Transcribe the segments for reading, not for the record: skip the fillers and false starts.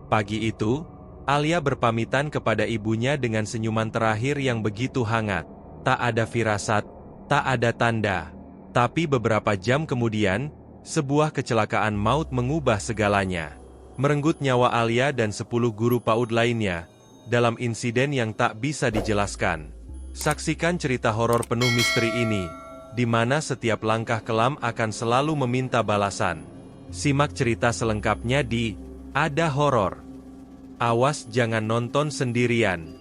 Pagi itu, Alia berpamitan kepada ibunya dengan senyuman terakhir yang begitu hangat. Tak ada firasat, tak ada tanda. Tapi beberapa jam kemudian, sebuah kecelakaan maut mengubah segalanya. Merenggut nyawa Alia dan 10 guru PAUD lainnya, dalam insiden yang tak bisa dijelaskan. Saksikan cerita horor penuh misteri ini, di mana setiap langkah kelam akan selalu meminta balasan. Simak cerita selengkapnya di Ada Horor. Awas jangan nonton sendirian.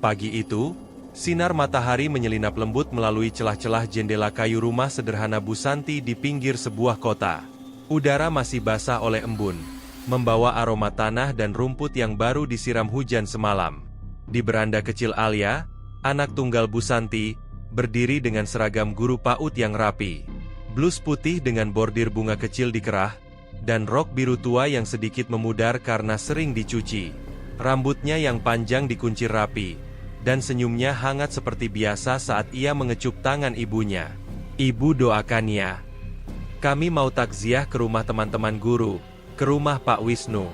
Pagi itu, sinar matahari menyelinap lembut melalui celah-celah jendela kayu rumah sederhana Bu Santi di pinggir sebuah kota. Udara masih basah oleh embun, membawa aroma tanah dan rumput yang baru disiram hujan semalam. Di beranda kecil Alia, anak tunggal Bu Santi, berdiri dengan seragam guru PAUD yang rapi. Blus putih dengan bordir bunga kecil di kerah, dan rok biru tua yang sedikit memudar karena sering dicuci. Rambutnya yang panjang dikuncir rapi, dan senyumnya hangat seperti biasa saat ia mengecup tangan ibunya. Ibu doakan ya. Kami mau takziah ke rumah teman-teman guru, ke rumah Pak Wisnu.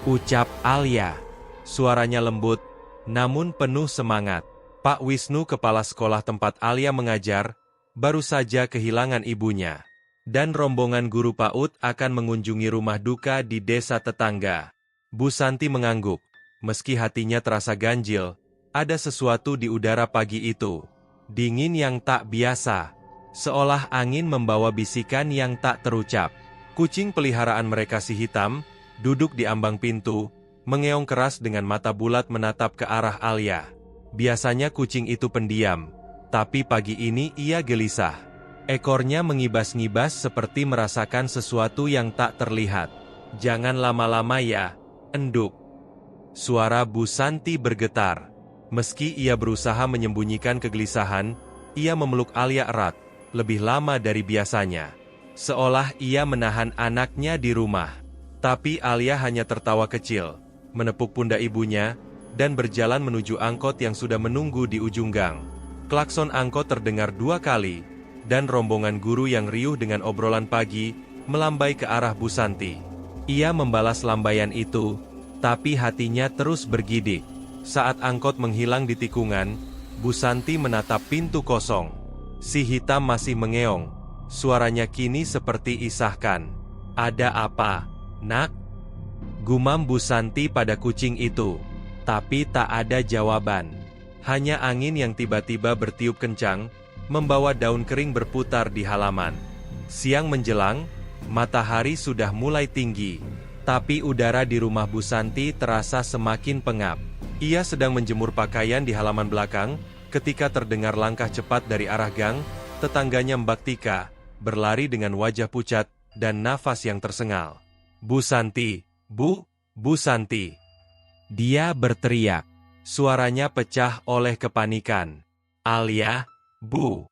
Ucap Alia. Suaranya lembut, namun penuh semangat. Pak Wisnu, kepala sekolah tempat Alia mengajar, baru saja kehilangan ibunya. Dan rombongan guru PAUD akan mengunjungi rumah duka di desa tetangga. Bu Santi mengangguk, meski hatinya terasa ganjil. Ada sesuatu di udara pagi itu. Dingin yang tak biasa. Seolah angin membawa bisikan yang tak terucap. Kucing peliharaan mereka si hitam, duduk di ambang pintu, mengeong keras dengan mata bulat menatap ke arah Alia. Biasanya kucing itu pendiam, tapi pagi ini ia gelisah. Ekornya mengibas-ngibas seperti merasakan sesuatu yang tak terlihat. Jangan lama-lama ya, enduk. Suara Bu Santi bergetar. Meski ia berusaha menyembunyikan kegelisahan, ia memeluk Alia erat, lebih lama dari biasanya. Seolah ia menahan anaknya di rumah. Tapi Alia hanya tertawa kecil, menepuk pundak ibunya, dan berjalan menuju angkot yang sudah menunggu di ujung gang. Klakson angkot terdengar 2 kali, dan rombongan guru yang riuh dengan obrolan pagi, melambai ke arah Bu Santi. Ia membalas lambaian itu, tapi hatinya terus bergidik. Saat angkot menghilang di tikungan, Bu Santi menatap pintu kosong. Si hitam masih mengeong, suaranya kini seperti isahkan. Ada apa, nak? Gumam Bu Santi pada kucing itu, tapi tak ada jawaban. Hanya angin yang tiba-tiba bertiup kencang, membawa daun kering berputar di halaman. Siang menjelang, matahari sudah mulai tinggi, tapi udara di rumah Bu Santi terasa semakin pengap. Ia sedang menjemur pakaian di halaman belakang, ketika terdengar langkah cepat dari arah gang. Tetangganya Mbak Tika, berlari dengan wajah pucat, dan nafas yang tersengal. Bu Santi, Bu Santi. Dia berteriak. Suaranya pecah oleh kepanikan. Alia, Bu.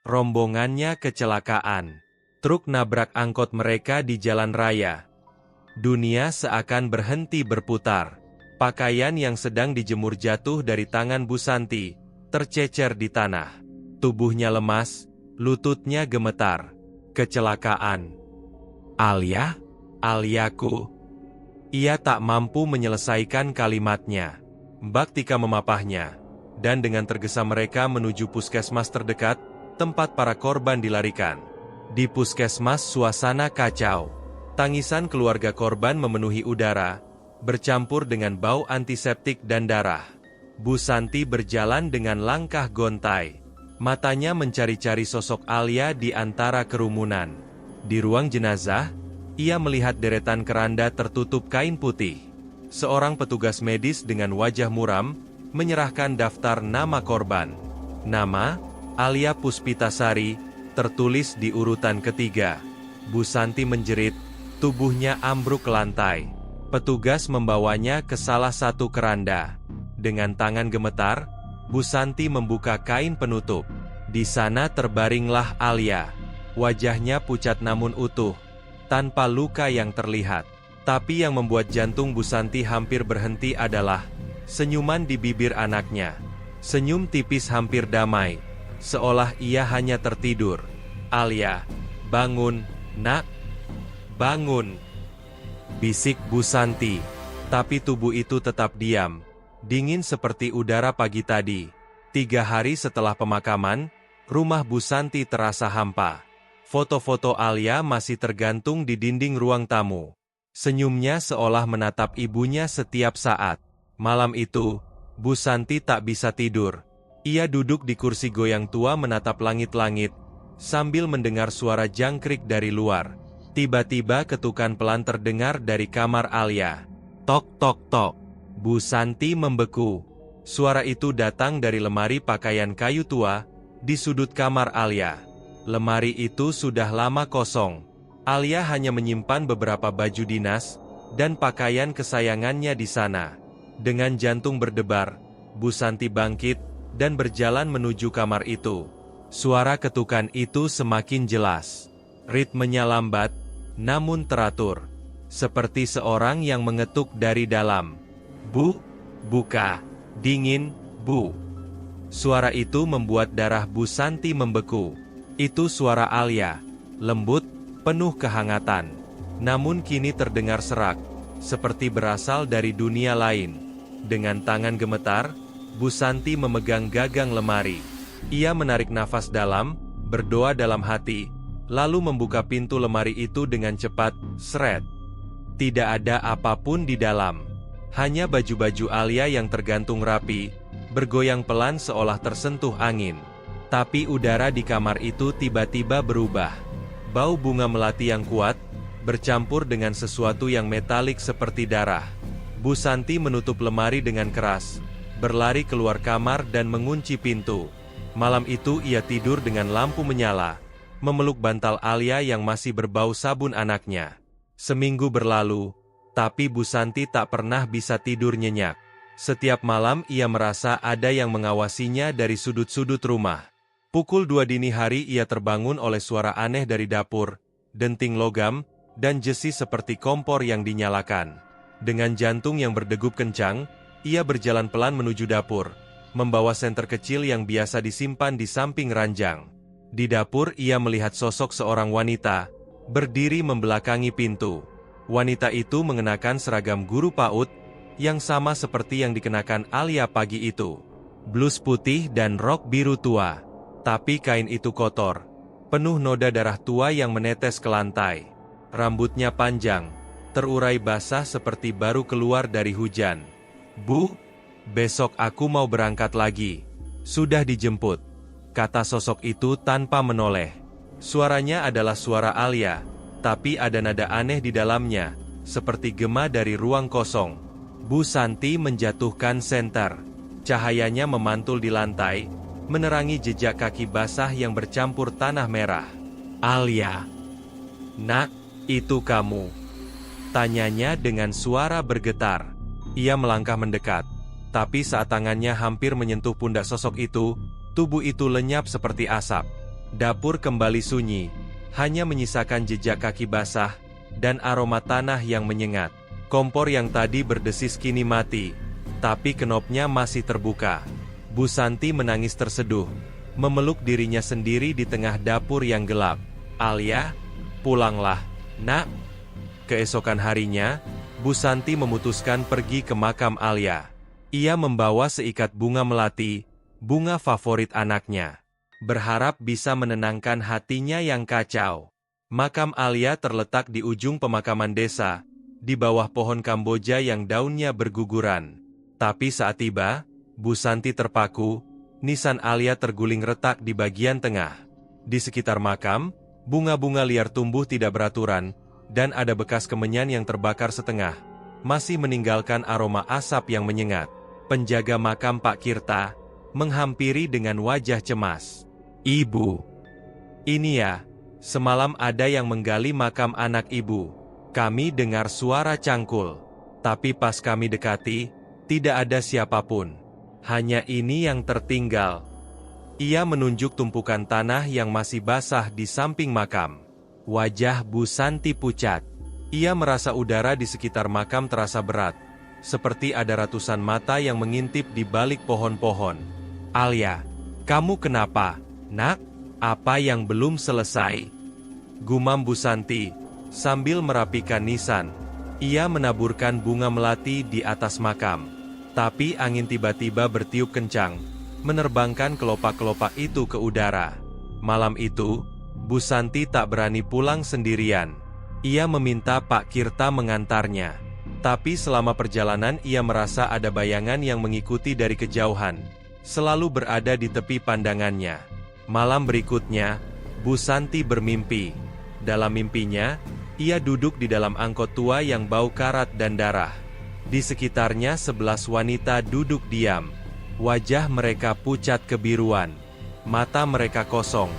Rombongannya kecelakaan. Truk nabrak angkot mereka di jalan raya. Dunia seakan berhenti berputar. Pakaian yang sedang dijemur jatuh dari tangan Bu Santi, tercecer di tanah. Tubuhnya lemas, lututnya gemetar. Kecelakaan. Alia? Aliaku. Ia tak mampu menyelesaikan kalimatnya. Mbak Tika memapahnya, dan dengan tergesa mereka menuju puskesmas terdekat, tempat para korban dilarikan. Di puskesmas suasana kacau. Tangisan keluarga korban memenuhi udara, bercampur dengan bau antiseptik dan darah. Bu Santi berjalan dengan langkah gontai. Matanya mencari-cari sosok Alia di antara kerumunan. Di ruang jenazah, ia melihat deretan keranda tertutup kain putih. Seorang petugas medis dengan wajah muram, menyerahkan daftar nama korban. Nama, Alia Puspitasari, tertulis di urutan ketiga. Bu Santi menjerit, tubuhnya ambruk ke lantai. Petugas membawanya ke salah satu keranda. Dengan tangan gemetar, Bu Santi membuka kain penutup. Di sana terbaringlah Alia. Wajahnya pucat namun utuh, tanpa luka yang terlihat. Tapi yang membuat jantung Bu Santi hampir berhenti adalah senyuman di bibir anaknya. Senyum tipis hampir damai, seolah ia hanya tertidur. Alia, bangun, nak. Bangun, bisik Bu Santi. Tapi tubuh itu tetap diam, dingin seperti udara pagi tadi. 3 hari setelah pemakaman, rumah Bu Santi terasa hampa. Foto-foto Alia masih tergantung di dinding ruang tamu. Senyumnya seolah menatap ibunya setiap saat. Malam itu, Bu Santi tak bisa tidur. Ia duduk di kursi goyang tua menatap langit-langit, sambil mendengar suara jangkrik dari luar. Tiba-tiba ketukan pelan terdengar dari kamar Alia. Tok tok tok. Bu Santi membeku. Suara itu datang dari lemari pakaian kayu tua di sudut kamar Alia. Lemari itu sudah lama kosong. Alia hanya menyimpan beberapa baju dinas dan pakaian kesayangannya di sana. Dengan jantung berdebar, Bu Santi bangkit dan berjalan menuju kamar itu. Suara ketukan itu semakin jelas. Ritmenya lambat, namun teratur. Seperti seorang yang mengetuk dari dalam. Bu, buka, dingin, Bu. Suara itu membuat darah Bu Santi membeku. Itu suara Alia, lembut, penuh kehangatan. Namun kini terdengar serak, seperti berasal dari dunia lain. Dengan tangan gemetar, Bu Santi memegang gagang lemari. Ia menarik nafas dalam, berdoa dalam hati, lalu membuka pintu lemari itu dengan cepat, seret. Tidak ada apapun di dalam. Hanya baju-baju Alia yang tergantung rapi, bergoyang pelan seolah tersentuh angin. Tapi udara di kamar itu tiba-tiba berubah. Bau bunga melati yang kuat, bercampur dengan sesuatu yang metalik seperti darah. Bu Santi menutup lemari dengan keras, berlari keluar kamar dan mengunci pintu. Malam itu ia tidur dengan lampu menyala, memeluk bantal Alia yang masih berbau sabun anaknya. Seminggu berlalu, tapi Bu Santi tak pernah bisa tidur nyenyak. Setiap malam ia merasa ada yang mengawasinya dari sudut-sudut rumah. Pukul 2 dini hari ia terbangun oleh suara aneh dari dapur, denting logam, dan jesi seperti kompor yang dinyalakan. Dengan jantung yang berdegup kencang, ia berjalan pelan menuju dapur, membawa senter kecil yang biasa disimpan di samping ranjang. Di dapur ia melihat sosok seorang wanita, berdiri membelakangi pintu. Wanita itu mengenakan seragam guru PAUD, yang sama seperti yang dikenakan Alia pagi itu. Blus putih dan rok biru tua. Tapi kain itu kotor, penuh noda darah tua yang menetes ke lantai. Rambutnya panjang, terurai basah seperti baru keluar dari hujan. Bu, besok aku mau berangkat lagi. Sudah dijemput, kata sosok itu tanpa menoleh. Suaranya adalah suara Alia, tapi ada nada aneh di dalamnya, seperti gema dari ruang kosong. Bu Santi menjatuhkan senter. Cahayanya memantul di lantai, menerangi jejak kaki basah yang bercampur tanah merah. Alia. Nak, itu kamu? Tanyanya dengan suara bergetar. Ia melangkah mendekat. Tapi saat tangannya hampir menyentuh pundak sosok itu, tubuh itu lenyap seperti asap. Dapur kembali sunyi, hanya menyisakan jejak kaki basah, dan aroma tanah yang menyengat. Kompor yang tadi berdesis kini mati, tapi kenopnya masih terbuka. Bu Santi menangis terseduh, memeluk dirinya sendiri di tengah dapur yang gelap. Alia, pulanglah, nak. Keesokan harinya, Bu Santi memutuskan pergi ke makam Alia. Ia membawa seikat bunga melati, bunga favorit anaknya. Berharap bisa menenangkan hatinya yang kacau. Makam Alia terletak di ujung pemakaman desa, di bawah pohon Kamboja yang daunnya berguguran. Tapi saat tiba, Bu Santi terpaku, nisan Alia terguling retak di bagian tengah. Di sekitar makam, bunga-bunga liar tumbuh tidak beraturan, dan ada bekas kemenyan yang terbakar setengah, masih meninggalkan aroma asap yang menyengat. Penjaga makam Pak Kirta menghampiri dengan wajah cemas. Ibu, ini ya, semalam ada yang menggali makam anak ibu. Kami dengar suara cangkul, tapi pas kami dekati, tidak ada siapapun. Hanya ini yang tertinggal. Ia menunjuk tumpukan tanah yang masih basah di samping makam. Wajah Bu Santi pucat. Ia merasa udara di sekitar makam terasa berat, seperti ada ratusan mata yang mengintip di balik pohon-pohon. Alia, kamu kenapa, nak? Apa yang belum selesai? Gumam Bu Santi, sambil merapikan nisan. Ia menaburkan bunga melati di atas makam. Tapi angin tiba-tiba bertiup kencang, menerbangkan kelopak-kelopak itu ke udara. Malam itu, Bu Santi tak berani pulang sendirian. Ia meminta Pak Kirta mengantarnya. Tapi selama perjalanan ia merasa ada bayangan yang mengikuti dari kejauhan, selalu berada di tepi pandangannya. Malam berikutnya, Bu Santi bermimpi. Dalam mimpinya, ia duduk di dalam angkot tua yang bau karat dan darah. Di sekitarnya 11 wanita duduk diam. Wajah mereka pucat kebiruan. Mata mereka kosong,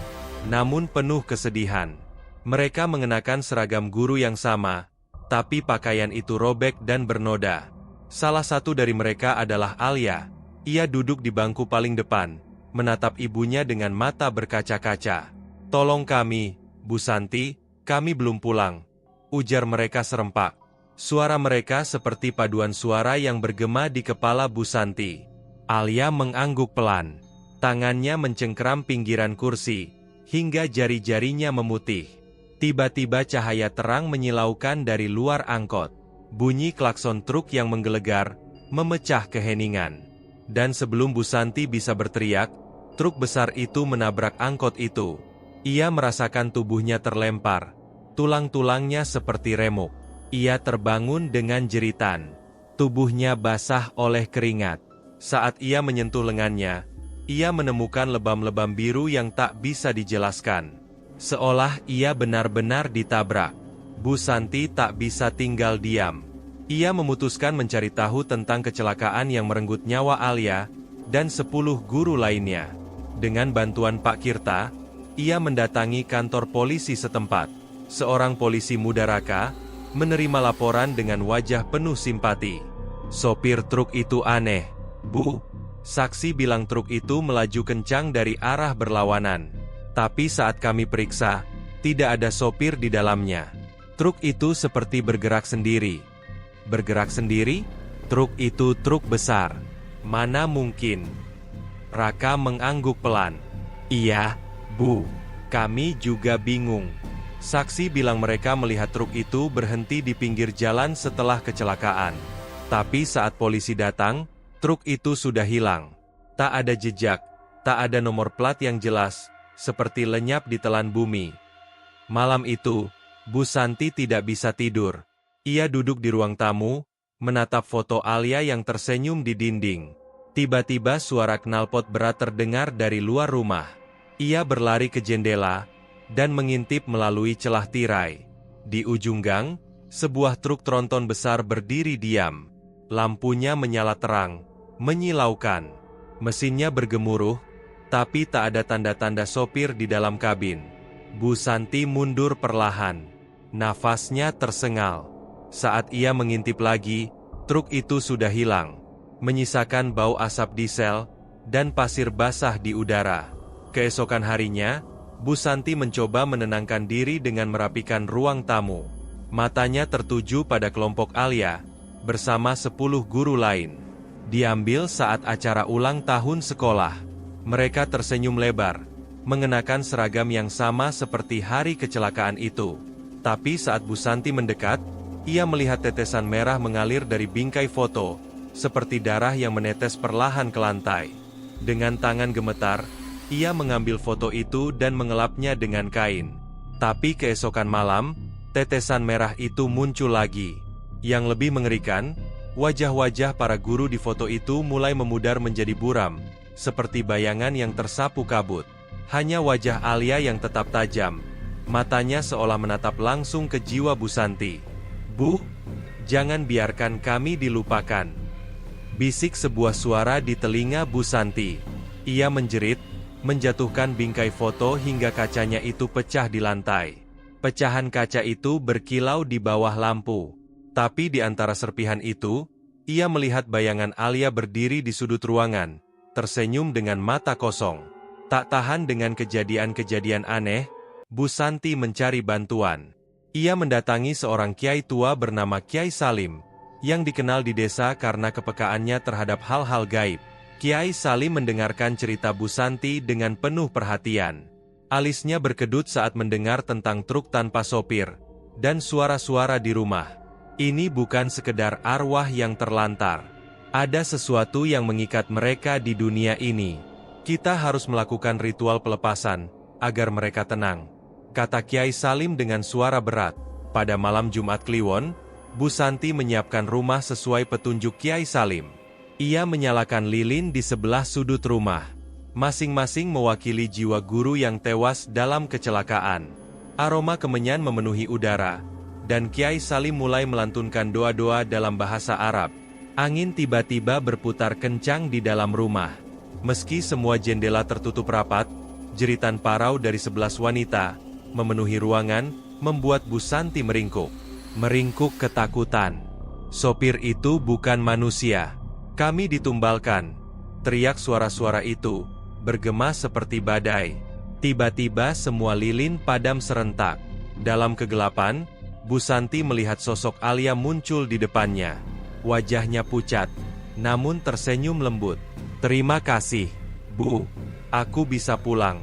namun penuh kesedihan. Mereka mengenakan seragam guru yang sama, tapi pakaian itu robek dan bernoda. Salah satu dari mereka adalah Alia. Ia duduk di bangku paling depan, menatap ibunya dengan mata berkaca-kaca. "Tolong kami, Bu Santi, kami belum pulang," ujar mereka serempak. Suara mereka seperti paduan suara yang bergema di kepala Bu Santi. Alia mengangguk pelan. Tangannya mencengkeram pinggiran kursi, hingga jari-jarinya memutih. Tiba-tiba cahaya terang menyilaukan dari luar angkot. Bunyi klakson truk yang menggelegar, memecah keheningan. Dan sebelum Bu Santi bisa berteriak, truk besar itu menabrak angkot itu. Ia merasakan tubuhnya terlempar. Tulang-tulangnya seperti remuk. Ia terbangun dengan jeritan. Tubuhnya basah oleh keringat. Saat ia menyentuh lengannya, ia menemukan lebam-lebam biru yang tak bisa dijelaskan. Seolah ia benar-benar ditabrak. Bu Santi tak bisa tinggal diam. Ia memutuskan mencari tahu tentang kecelakaan yang merenggut nyawa Alia dan 10 guru lainnya. Dengan bantuan Pak Kirta, ia mendatangi kantor polisi setempat. Seorang polisi muda Raka menerima laporan dengan wajah penuh simpati. "Sopir truk itu aneh, Bu. Saksi bilang truk itu melaju kencang dari arah berlawanan. Tapi saat kami periksa, tidak ada sopir di dalamnya. Truk itu seperti bergerak sendiri." "Bergerak sendiri? Truk itu truk besar. Mana mungkin?" Raka mengangguk pelan. "Iya, Bu. Kami juga bingung. Saksi bilang mereka melihat truk itu berhenti di pinggir jalan setelah kecelakaan. Tapi saat polisi datang, truk itu sudah hilang. Tak ada jejak, tak ada nomor plat yang jelas, seperti lenyap di telan bumi." Malam itu, Bu Santi tidak bisa tidur. Ia duduk di ruang tamu, menatap foto Alia yang tersenyum di dinding. Tiba-tiba suara knalpot berat terdengar dari luar rumah. Ia berlari ke jendela dan mengintip melalui celah tirai. Di ujung gang, sebuah truk tronton besar berdiri diam. Lampunya menyala terang, menyilaukan. Mesinnya bergemuruh, tapi tak ada tanda-tanda sopir di dalam kabin. Bu Santi mundur perlahan. Nafasnya tersengal. Saat ia mengintip lagi, truk itu sudah hilang, menyisakan bau asap diesel dan pasir basah di udara. Keesokan harinya, Bu Santi mencoba menenangkan diri dengan merapikan ruang tamu. Matanya tertuju pada kelompok Alia, bersama 10 guru lain. Diambil saat acara ulang tahun sekolah. Mereka tersenyum lebar, mengenakan seragam yang sama seperti hari kecelakaan itu. Tapi saat Bu Santi mendekat, ia melihat tetesan merah mengalir dari bingkai foto, seperti darah yang menetes perlahan ke lantai. Dengan tangan gemetar, ia mengambil foto itu dan mengelapnya dengan kain. Tapi keesokan malam, tetesan merah itu muncul lagi. Yang lebih mengerikan, wajah-wajah para guru di foto itu mulai memudar menjadi buram, seperti bayangan yang tersapu kabut. Hanya wajah Alia yang tetap tajam. Matanya seolah menatap langsung ke jiwa Bu Santi. "Bu, jangan biarkan kami dilupakan," bisik sebuah suara di telinga Bu Santi. Ia menjerit, menjatuhkan bingkai foto hingga kacanya itu pecah di lantai. Pecahan kaca itu berkilau di bawah lampu. Tapi di antara serpihan itu, ia melihat bayangan Alia berdiri di sudut ruangan, tersenyum dengan mata kosong. Tak tahan dengan kejadian-kejadian aneh, Bu Santi mencari bantuan. Ia mendatangi seorang kiai tua bernama Kiai Salim, yang dikenal di desa karena kepekaannya terhadap hal-hal gaib. Kiai Salim mendengarkan cerita Bu Santi dengan penuh perhatian. Alisnya berkedut saat mendengar tentang truk tanpa sopir, dan suara-suara di rumah. Ini bukan sekedar arwah yang terlantar. Ada sesuatu yang mengikat mereka di dunia ini. Kita harus melakukan ritual pelepasan, agar mereka tenang, kata Kiai Salim dengan suara berat. Pada malam Jumat Kliwon, Bu Santi menyiapkan rumah sesuai petunjuk Kiai Salim. Ia menyalakan lilin di sebelah sudut rumah. Masing-masing mewakili jiwa guru yang tewas dalam kecelakaan. Aroma kemenyan memenuhi udara, dan Kiai Salim mulai melantunkan doa-doa dalam bahasa Arab. Angin tiba-tiba berputar kencang di dalam rumah. Meski semua jendela tertutup rapat, jeritan parau dari 11 wanita memenuhi ruangan, membuat Bu Santi meringkuk. Meringkuk ketakutan. Sopir itu bukan manusia. Kami ditumbalkan. Teriak suara-suara itu, bergema seperti badai. Tiba-tiba semua lilin padam serentak. Dalam kegelapan, Bu Santi melihat sosok Alia muncul di depannya. Wajahnya pucat, namun tersenyum lembut. "Terima kasih, Bu. Aku bisa pulang,"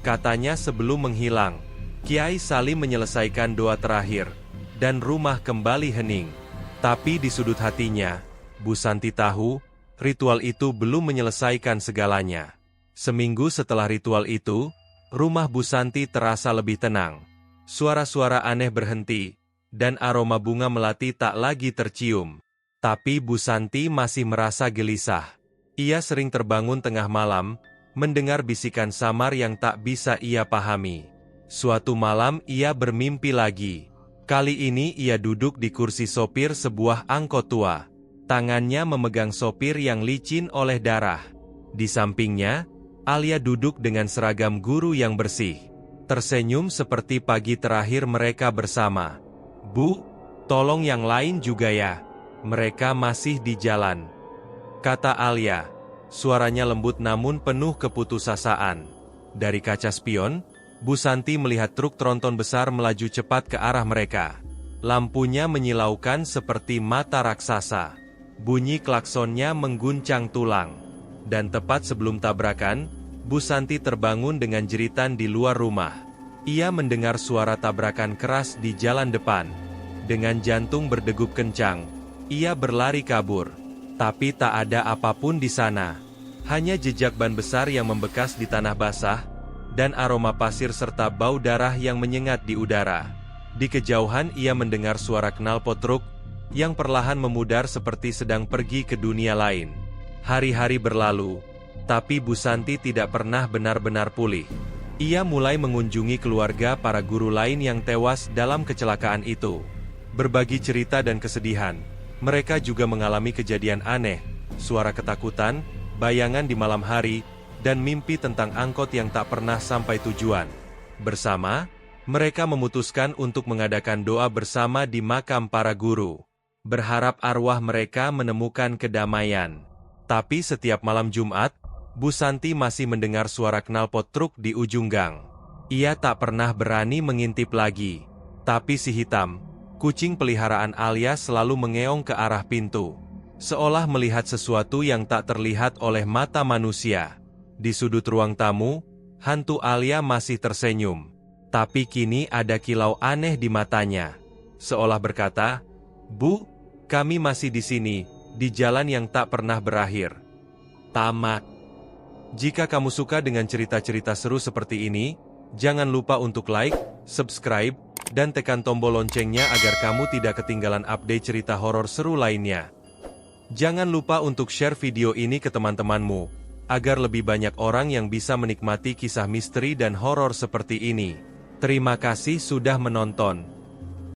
katanya sebelum menghilang. Kiai Salim menyelesaikan doa terakhir, dan rumah kembali hening. Tapi di sudut hatinya, Bu Santi tahu, ritual itu belum menyelesaikan segalanya. Seminggu setelah ritual itu, rumah Bu Santi terasa lebih tenang. Suara-suara aneh berhenti, dan aroma bunga melati tak lagi tercium. Tapi Bu Santi masih merasa gelisah. Ia sering terbangun tengah malam, mendengar bisikan samar yang tak bisa ia pahami. Suatu malam ia bermimpi lagi. Kali ini ia duduk di kursi sopir sebuah angkot tua. Tangannya memegang sopir yang licin oleh darah. Di sampingnya, Alia duduk dengan seragam guru yang bersih. Tersenyum seperti pagi terakhir mereka bersama. "Bu, tolong yang lain juga ya. Mereka masih di jalan," kata Alia. Suaranya lembut namun penuh keputusasaan. Dari kaca spion, Bu Santi melihat truk tronton besar melaju cepat ke arah mereka. Lampunya menyilaukan seperti mata raksasa. Bunyi klaksonnya mengguncang tulang. Dan tepat sebelum tabrakan, Bu Santi terbangun dengan jeritan di luar rumah. Ia mendengar suara tabrakan keras di jalan depan. Dengan jantung berdegup kencang, ia berlari kabur. Tapi tak ada apapun di sana. Hanya jejak ban besar yang membekas di tanah basah, dan aroma pasir serta bau darah yang menyengat di udara. Di kejauhan ia mendengar suara knalpot truk, yang perlahan memudar seperti sedang pergi ke dunia lain. Hari-hari berlalu, tapi Bu Santi tidak pernah benar-benar pulih. Ia mulai mengunjungi keluarga para guru lain yang tewas dalam kecelakaan itu. Berbagi cerita dan kesedihan. Mereka juga mengalami kejadian aneh, suara ketakutan, bayangan di malam hari, dan mimpi tentang angkot yang tak pernah sampai tujuan. Bersama, mereka memutuskan untuk mengadakan doa bersama di makam para guru. Berharap arwah mereka menemukan kedamaian. Tapi setiap malam Jumat, Bu Santi masih mendengar suara knalpot truk di ujung gang. Ia tak pernah berani mengintip lagi. Tapi si hitam, kucing peliharaan Alia, selalu mengeong ke arah pintu. Seolah melihat sesuatu yang tak terlihat oleh mata manusia. Di sudut ruang tamu, hantu Alia masih tersenyum. Tapi kini ada kilau aneh di matanya. Seolah berkata, "Bu, kami masih di sini, di jalan yang tak pernah berakhir." Tamat. Jika kamu suka dengan cerita-cerita seru seperti ini, jangan lupa untuk like, subscribe, dan tekan tombol loncengnya agar kamu tidak ketinggalan update cerita horor seru lainnya. Jangan lupa untuk share video ini ke teman-temanmu, agar lebih banyak orang yang bisa menikmati kisah misteri dan horor seperti ini. Terima kasih sudah menonton.